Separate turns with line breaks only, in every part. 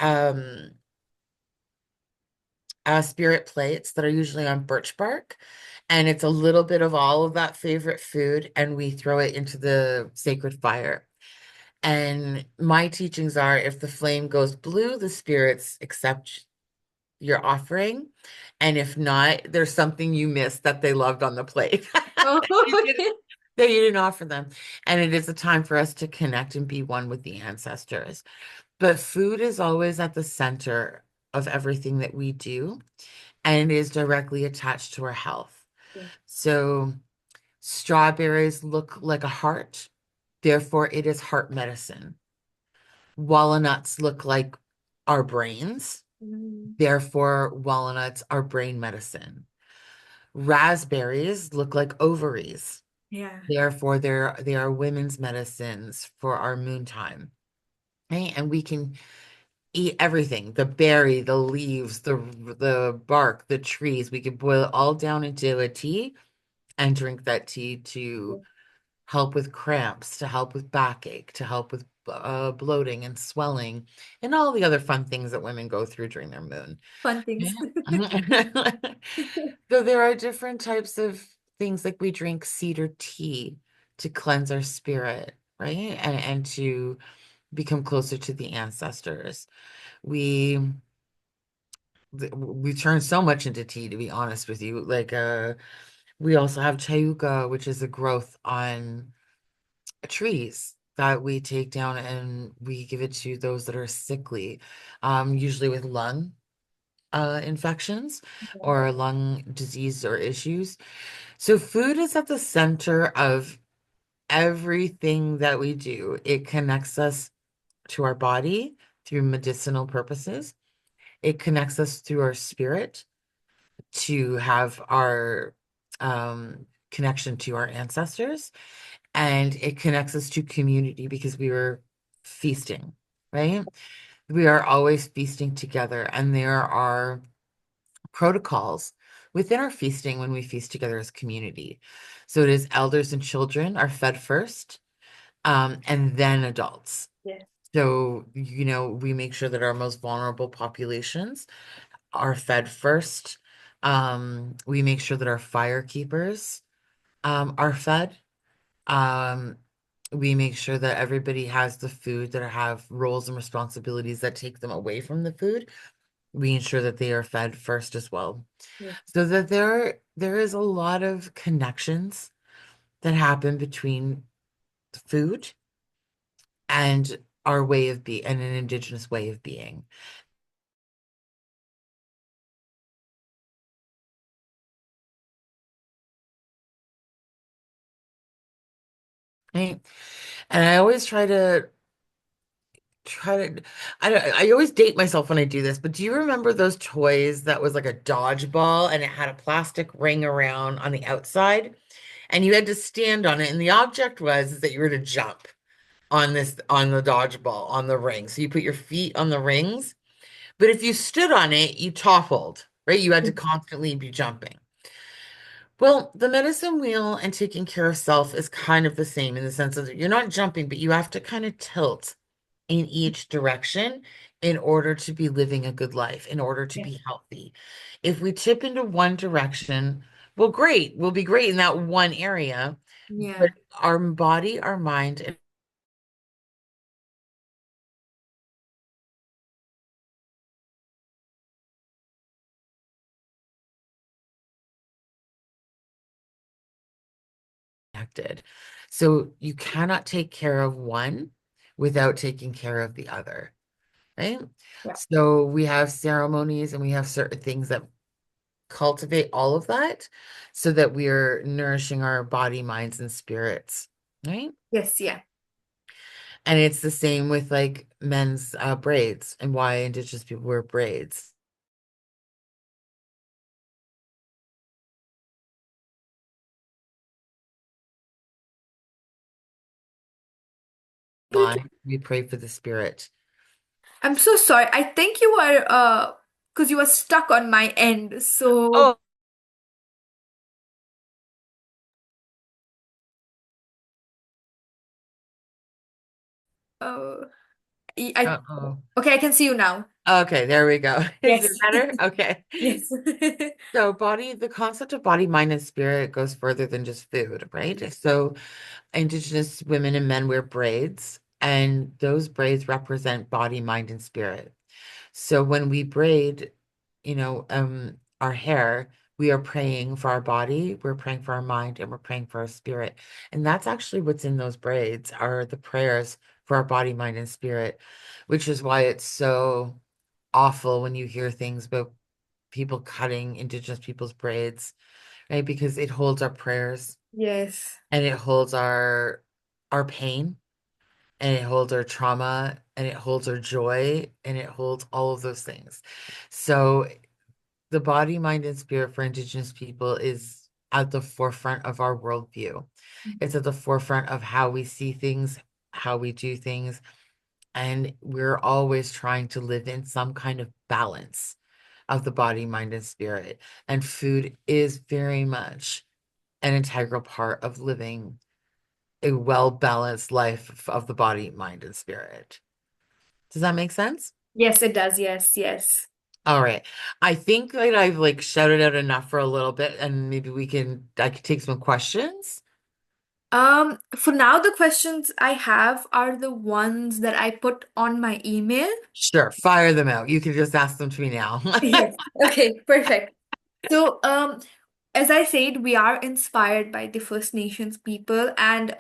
um, spirit plates that are usually on birch bark. And it's a little bit of all of that favorite food, and we throw it into the sacred fire. And my teachings are if the flame goes blue, the spirits accept your offering. And if not, there's something you missed that they loved on the plate.
Oh,
You didn't-
okay.
that you didn't offer them. And it is a time for us to connect and be one with the ancestors. But food is always at the center of everything that we do, and it is directly attached to our health.
Yeah.
So strawberries look like a heart, therefore it is heart medicine. Walnuts look like our brains,
Mm.
therefore walnuts are brain medicine. Raspberries look like ovaries,
Yeah.
therefore they are women's medicines for our moon time. Right? And we can eat everything, the berry, the leaves, the bark, the trees. We could boil it all down into a tea and drink that tea
Yeah.
to help with cramps, to help with backache, to help with bloating and swelling, and all the other fun things that women go through during their moon.
Fun
Yeah.
things.
So there are different types of things like we drink cedar tea to cleanse our spirit, right? And to become closer to the ancestors. We we turn so much into tea, to be honest with you. Like we also have chayuka, which is a growth on trees that we take down and we give it to those that are sickly, usually with lung infections or lung disease or issues. So food is at the center of everything that we do. It connects us to our body through medicinal purposes. It connects us through our spirit to have our connection to our ancestors, and it connects us to community because we were feasting, right? We are always feasting together, and there are protocols within our feasting when we feast together as community. So it is elders and children are fed first, and then adults.
Yeah.
So, we make sure that our most vulnerable populations are fed first. We make sure that our fire keepers are fed. Um, we make sure that everybody has the food that have roles and responsibilities that take them away from the food. We ensure that they are fed first as well.
Yeah.
So that there is a lot of connections that happen between food and our way of being and an indigenous way of being. Right? And I always try to I always date myself when I do this, but do you remember those toys that was like a dodgeball and it had a plastic ring around on the outside and you had to stand on it, and the object was is that you were to jump on the dodgeball on the ring. So you put your feet on the rings, but if you stood on it, you toppled, right? You had to constantly be jumping. Well, the medicine wheel and taking care of self is kind of the same in the sense of you're not jumping, but you have to kind of tilt in each direction in order to be living a good life, in order to
Yeah.
be healthy. If we tip into one direction, well, great, we'll be great in that one area, but
Yeah.
our body, our mind, and connected. So you cannot take care of one without taking care of the other, right?
Yeah.
So we have ceremonies and we have certain things that cultivate all of that so that we are nourishing our body, minds, and spirits, right?
Yes. Yeah.
And it's the same with like men's braids and why indigenous people wear braids.
But
Line, we pray for the spirit.
I'm so sorry. I think you were because you were stuck on my end. So
Oh,
uh I
Uh-oh.
okay, I can see you now.
Okay, there we go. Is it
Yes.
better? Okay.
Yes.
So the concept of body, mind, and spirit goes further than just food, right? So Indigenous women and men wear braids, and those braids represent body, mind, and spirit. So when we braid, our hair, we are praying for our body, we're praying for our mind, and we're praying for our spirit. And that's actually what's in those braids are the prayers for our body, mind, and spirit, which is why it's so awful when you hear things about people cutting Indigenous people's braids, right? Because it holds our prayers
Yes.
and it holds our pain and it holds our trauma and it holds our joy and it holds all of those things. So the body, mind, and spirit for Indigenous people is at the forefront of our worldview. It's at the forefront of how we see things, how we do things, and we're always trying to live in some kind of balance of the body, mind, and spirit. And food is very much an integral part of living a well-balanced life of the body, mind, and spirit. Does that make sense?
Yes, it does. Yes, yes.
All right. I think that I've like shouted out enough for a little bit, and maybe I could take some questions.
For now, the questions I have are the ones that I put on my email.
Sure, fire them out. You can just ask them to me now.
Yes. Okay, perfect. So, as I said, we are inspired by the First Nations people, and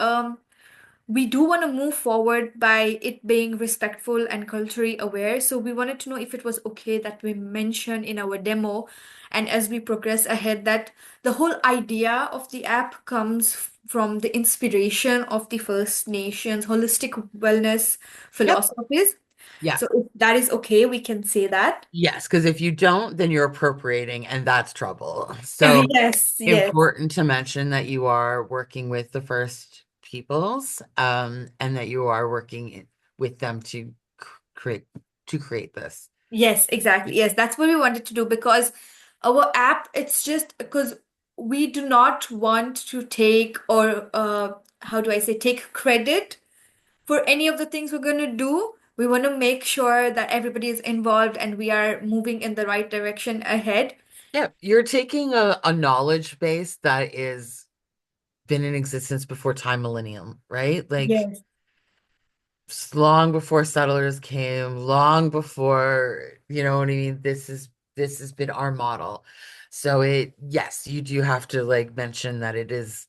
we do want to move forward by it being respectful and culturally aware. So we wanted to know if it was okay that we mention in our demo, and as we progress ahead, that the whole idea of the app comes from the inspiration of the First Nations holistic wellness
Yep.
philosophies.
Yeah.
So if that is okay, we can say that.
Yes, because if you don't, then you're appropriating, and that's trouble. So
Yes, yes.
important to mention that you are working with the First Peoples, and that you are working with them to create this.
Yes, exactly. Yes, that's what we wanted to do because our app, it's just because we do not want to take or how do I say, take credit for any of the things we're going to do. We want to make sure that everybody is involved and we are moving in the right direction ahead.
Yeah, you're taking a knowledge base that is been in existence before time millennium, right? Like
Yes.
long before settlers came, long before, you know what I mean? This has been our model. So yes, you do have to like mention that it is.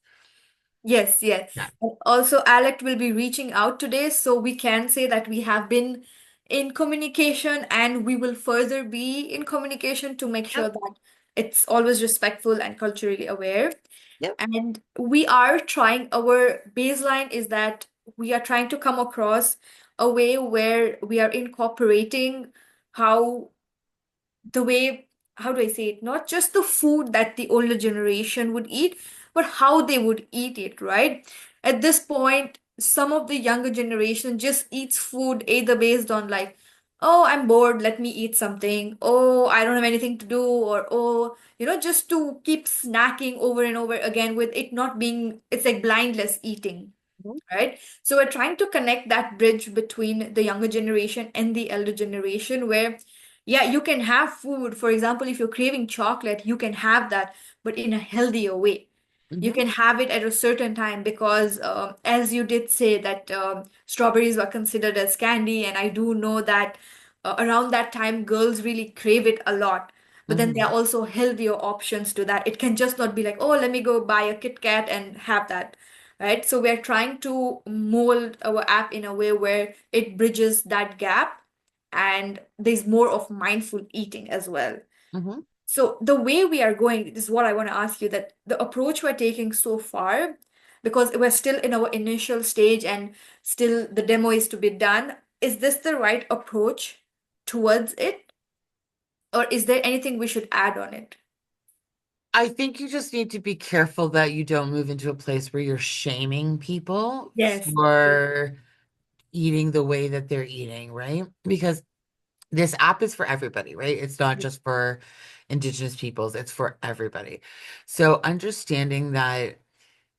Yes, yes.
Yeah.
And also, Alec will be reaching out today, so we can say that we have been in communication and we will further be in communication to make sure
Yep.
that it's always respectful and culturally aware.
Yep.
And we are trying, our baseline is that we are trying to come across a way where we are incorporating how the way, how do I say it, not just the food that the older generation would eat, but how they would eat it, right? At this point, some of the younger generation just eats food either based on like, oh, I'm bored, let me eat something. Oh, I don't have anything to do, or oh, just to keep snacking over and over again with it not being, it's like blindless eating,
Mhm.
right? So we're trying to connect that bridge between the younger generation and the elder generation where, yeah, you can have food. For example, if you're craving chocolate, you can have that, but in a healthier way. You
Mhm.
can have it at a certain time because, as you did say, that strawberries were considered as candy, and I do know that around that time, girls really crave it a lot. But then there
Mhm.
are also healthier options to that. It can just not be like, oh, let me go buy a Kit Kat and have that, right? So we're trying to mold our app in a way where it bridges that gap and there's more of mindful eating as well.
Mhm.
So the way we are going, this is what I want to ask you, that the approach we're taking so far, because we're still in our initial stage and still the demo is to be done, is this the right approach towards it? Or is there anything we should add on it?
I think you just need to be careful that you don't move into a place where you're shaming people
Yes.
for eating the way that they're eating, right? Because this app is for everybody, right? It's not just for Indigenous peoples, it's for everybody. So understanding that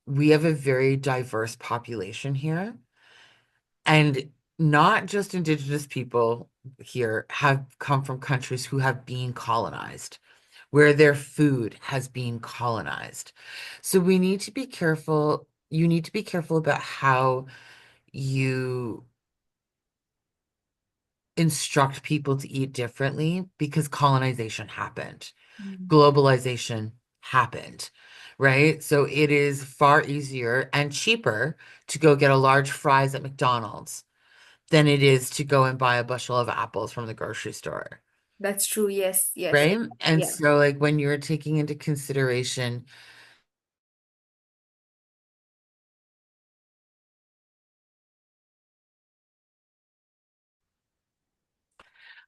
we have a very diverse population here, and not just indigenous people here have come from countries who have been colonized, where their food has been colonized. So we need to be careful. You need to be careful about how you instruct people to eat differently because colonization happened,
Mm.
globalization happened, right? So it is far easier and cheaper to go get a large fries at McDonald's than it is to go and buy a bushel of apples from the grocery store,
That's true. Yes, yes.
right? And
Yeah.
so, like, when you're taking into consideration,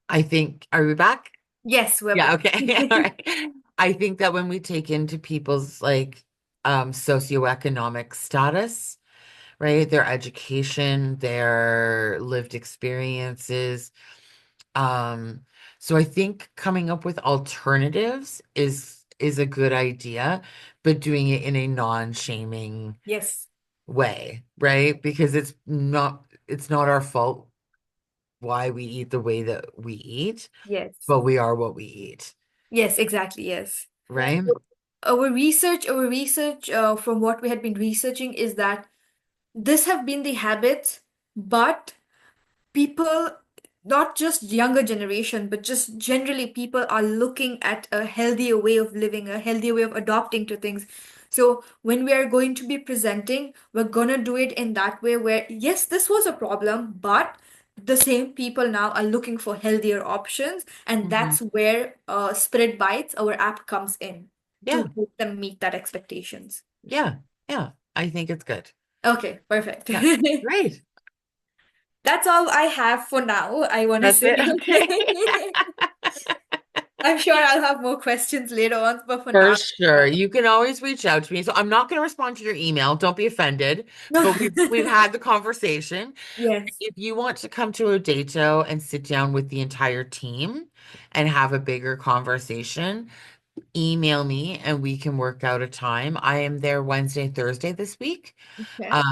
I think, are we back?
Yes, we're
Yeah,
back.
okay. All right. I think that when we take into people's like socioeconomic status, right? Their education, their lived experiences. Um, so I think coming up with alternatives is a good idea, but doing it in a non-shaming
Yes,
way, right? Because it's not our fault why we eat the way that we eat,
yes,
but we are what we eat,
yes, exactly. Yes.
right?
Our research, from what we had been researching is that this have been the habits, but people, not just younger generation, but just generally people are looking at a healthier way of living, a healthier way of adopting to things. So when we are going to be presenting, we're gonna do it in that way where, yes, this was a problem, but the same people now are looking for healthier options, and
Hmm.
that's where Spirit Bites, our app, comes in
Yeah,
to help them meet that expectations.
yeah, yeah. I think it's good.
Okay, perfect.
Yeah, great.
That's all I have for now, I want to
That's
say.
it. Okay.
I'm sure I'll have more questions later on, but for
For
now,
sure. You can always reach out to me. So I'm not going to respond to your email. Don't be offended.
no.
But we've had the conversation.
Yes.
If you want to come to a Dato and sit down with the entire team and have a bigger conversation, email me and we can work out a time. I am there Wednesday, Thursday this week.
Okay.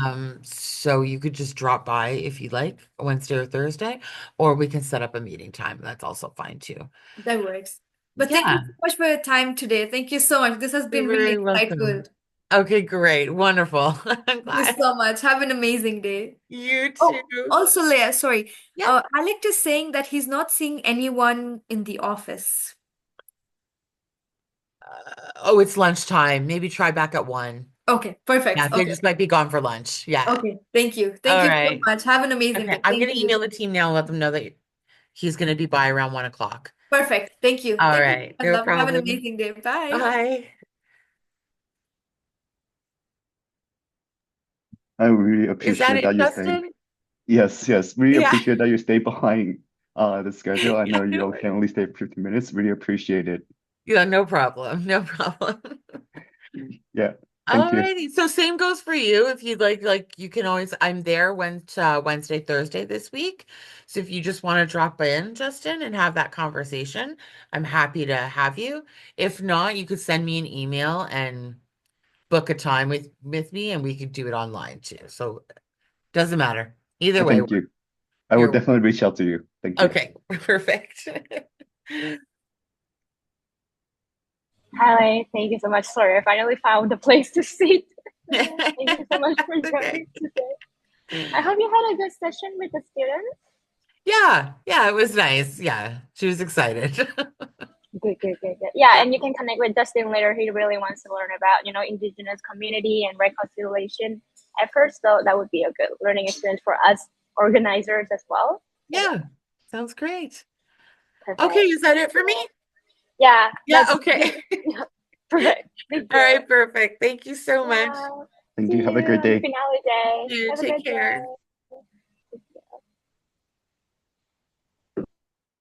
So you could just drop by if you like, Wednesday or Thursday, or we can set up a meeting time. That's also fine too.
That works. But thank you
Yeah,
so much for your time today. Thank you so much. This has
you're
been
very
really
welcome.
insightful.
Okay, great. Wonderful. I'm
Thank you
glad.
so much. Have an amazing day.
You
Oh,
too.
also, Leah, sorry.
Yeah.
Alec is saying that he's not seeing anyone in the office.
Oh, it's lunchtime. Maybe try back at 1.
Okay, perfect.
Yeah, they
Okay.
just might be gone for lunch. Yeah.
Okay. Thank you. Thank
All
you so
right.
much. Have an amazing
Okay.
day.
I'm
Thank
gonna
you.
email the team now and let them know that he's gonna be by around 1 o'clock.
Perfect. Thank you.
All
Thank you,
right. No
love. Have an
problem.
amazing day. Bye.
Bye.
I really
Is that
appreciate
it,
that you're staying.
Justin?
Yes, yes. Really
Yeah.
appreciate that you stay behind the schedule. I
Yeah,
know
no
you
worries.
can only stay for 15 minutes. Really appreciate it.
Yeah, no problem. No problem.
Yeah. Thank you.
Alrighty. So same goes for you. If you'd like you can always I'm there Wednesday, Thursday this week. So if you just want to drop in, Justin, and have that conversation, I'm happy to have you. If not, you could send me an email and book a time with me and we could do it online too. So doesn't matter. Either way,
Thank you. I will
you're
definitely reach out to you. Thank you.
okay. Perfect.
Hi, thank you so much. Sorry, I finally found a place to sit. Thank you so much for
Okay.
joining today. I hope you had a good session with the students.
Yeah, yeah, it was nice. Yeah, she was excited.
Good, good, good, good. Yeah, and you can connect with Dustin later. He really wants to learn about, indigenous community and reconciliation efforts. So that would be a good learning experience for us organizers as well. So yeah,
Yeah, sounds great. Okay,
perfect.
is that it for me?
Yeah,
Yeah,
that's
okay.
yeah, perfect. Thank
All
you.
right, perfect. Thank you so much.
Yeah.
Thank
See
you. Have
you
a great
on the
day.
finale day.
You
Have a
take
good
care.
day.